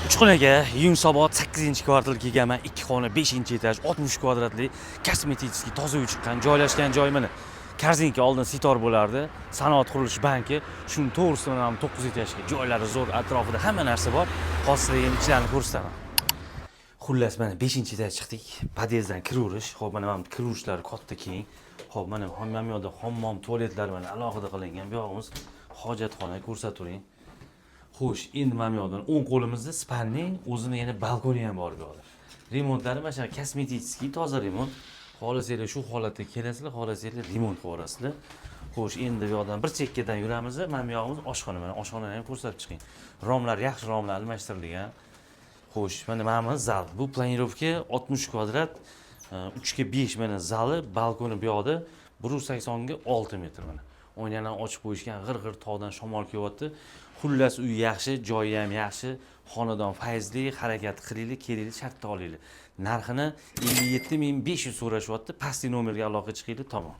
Uchxonaga Yunusobod 8-kvartalga egaman, 2 xona 5-etaj 60 kvadratli kosmetik toza uy chiqqan. Joylashgan joy mana Korzinka oldin Sitor bo'lardi. Sanoat qurilish banki. Shuni to'g'risidan ham 9 etajga joylari zo'r, atrofida hamma narsa bor. Hozir ichlarni ko'rsataman. Xullas mana 5-etaj chiqdik. Podyezddan kiraverish. Xo'p, mana ham kiraverishlari katta keng. Xo'p, mana ham yoqda hammom, tualetlar mana alohida qilingan. Bu yog'imiz hojatxona, ko'rsatavering. Xo'sh, endi mana bu yoqdan o'ng qo'limizda spanning o'zini yana balkoni ham bor bu yoqda. Remontlari mana shu kosmetik toza remont. Xohlasanglar shu holatda kelasizlar, xohlasanglar remont qilib olasizlar. Xo'sh, endi bu yoqdan bir chekkadan yuramiz. Mana bu yog'imiz oshxona, mana oshxonani ham ko'rsatib chiqing. Romlar yaxshi romlar almashtirilgan. Xo'sh, mana bu zal. Bu planirovka 60 kvadrat, 3 ga 5 mana zali, balkoni bu yoqda 180 ga 6 metr mana. Oynalarni ochib qo'yishgan, g'ir-g'ir tog'dan shamol kelyapti. Xullas uy yaxshi, joyi ham yaxshi, xonadon fayzli, harakat qilinglar, kelinglar, shartda olinglar. Narxini 57.500 so'rashyapti. Pastki nomerga aloqa chiqinglar, tamom.